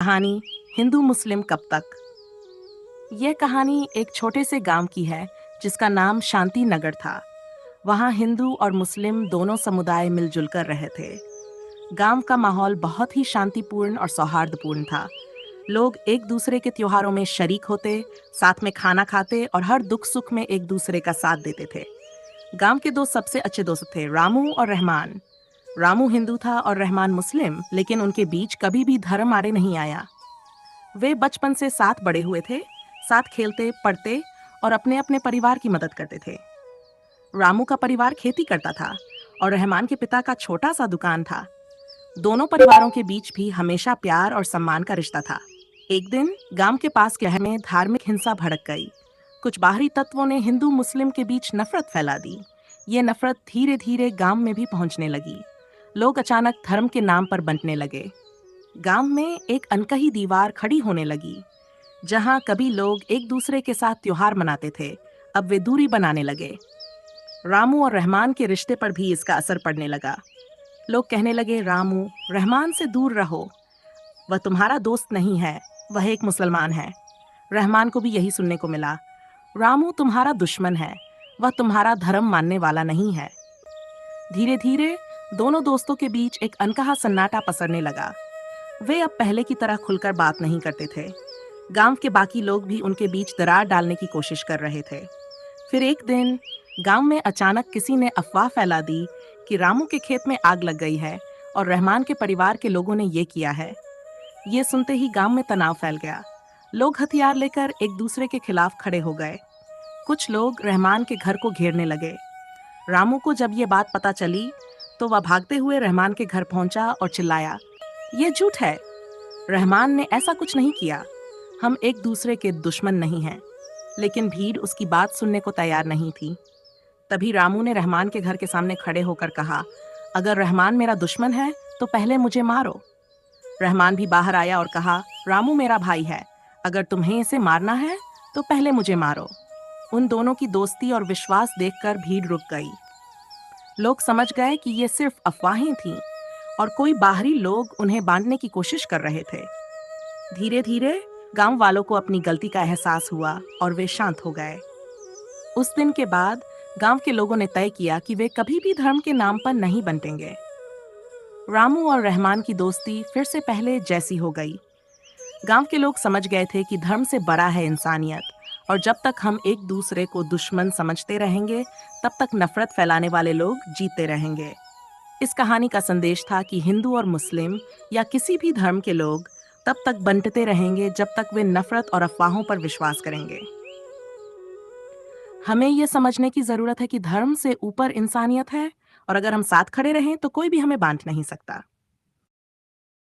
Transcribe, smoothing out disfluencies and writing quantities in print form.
कहानी हिंदू मुस्लिम कब तक। यह कहानी एक छोटे से गांव की है जिसका नाम शांति नगर था। वहां हिंदू और मुस्लिम दोनों समुदाय मिलजुल कर रहे थे। गांव का माहौल बहुत ही शांतिपूर्ण और सौहार्दपूर्ण था। लोग एक दूसरे के त्योहारों में शरीक होते, साथ में खाना खाते और हर दुख सुख में एक दूसरे का साथ देते थे। गांव के दो सबसे अच्छे दोस्त थे, रामू और रहमान। रामू हिंदू था और रहमान मुस्लिम, लेकिन उनके बीच कभी भी धर्म आड़े नहीं आया। वे बचपन से साथ बड़े हुए थे, साथ खेलते, पढ़ते और अपने अपने परिवार की मदद करते थे। रामू का परिवार खेती करता था और रहमान के पिता का छोटा सा दुकान था। दोनों परिवारों के बीच भी हमेशा प्यार और सम्मान का रिश्ता था। एक दिन गांव के पास के शहर में धार्मिक हिंसा भड़क गई। कुछ बाहरी तत्वों ने हिंदू मुस्लिम के बीच नफरत फैला दी। ये नफरत धीरे धीरे गांव में भी पहुंचने लगी। लोग अचानक धर्म के नाम पर बंटने लगे। गांव में एक अनकही दीवार खड़ी होने लगी। जहां कभी लोग एक दूसरे के साथ त्योहार मनाते थे, अब वे दूरी बनाने लगे। रामू और रहमान के रिश्ते पर भी इसका असर पड़ने लगा। लोग कहने लगे, रामू, रहमान से दूर रहो, वह तुम्हारा दोस्त नहीं है, वह एक मुसलमान है। रहमान को भी यही सुनने को मिला, रामू तुम्हारा दुश्मन है, वह तुम्हारा धर्म मानने वाला नहीं है। धीरे धीरे दोनों दोस्तों के बीच एक अनकहा सन्नाटा पसरने लगा। वे अब पहले की तरह खुलकर बात नहीं करते थे। गांव के बाकी लोग भी उनके बीच दरार डालने की कोशिश कर रहे थे। फिर एक दिन गांव में अचानक किसी ने अफवाह फैला दी कि रामू के खेत में आग लग गई है और रहमान के परिवार के लोगों ने ये किया है। ये सुनते ही गांव में तनाव फैल गया। लोग हथियार लेकर एक दूसरे के खिलाफ खड़े हो गए। कुछ लोग रहमान के घर को घेरने लगे। रामू को जब ये बात पता चली तो वह भागते हुए रहमान के घर पहुंचा और चिल्लाया, ये झूठ है, रहमान ने ऐसा कुछ नहीं किया, हम एक दूसरे के दुश्मन नहीं हैं। लेकिन भीड़ उसकी बात सुनने को तैयार नहीं थी। तभी रामू ने रहमान के घर के सामने खड़े होकर कहा, अगर रहमान मेरा दुश्मन है तो पहले मुझे मारो। रहमान भी बाहर आया और कहा, रामू मेरा भाई है, अगर तुम्हें इसे मारना है तो पहले मुझे मारो। उन दोनों की दोस्ती और विश्वास देखकर भीड़ रुक गई। लोग समझ गए कि ये सिर्फ अफवाहें थीं और कोई बाहरी लोग उन्हें बांटने की कोशिश कर रहे थे। धीरे धीरे गांव वालों को अपनी गलती का एहसास हुआ और वे शांत हो गए। उस दिन के बाद गांव के लोगों ने तय किया कि वे कभी भी धर्म के नाम पर नहीं बंटेंगे। रामू और रहमान की दोस्ती फिर से पहले जैसी हो गई। गांव के लोग समझ गए थे कि धर्म से बड़ा है इंसानियत, और जब तक हम एक दूसरे को दुश्मन समझते रहेंगे, तब तक नफरत फैलाने वाले लोग जीते रहेंगे। इस कहानी का संदेश था कि हिंदू और मुस्लिम या किसी भी धर्म के लोग तब तक बंटते रहेंगे जब तक वे नफरत और अफवाहों पर विश्वास करेंगे। हमें यह समझने की जरूरत है कि धर्म से ऊपर इंसानियत है, और अगर हम साथ खड़े रहें तो कोई भी हमें बांट नहीं सकता।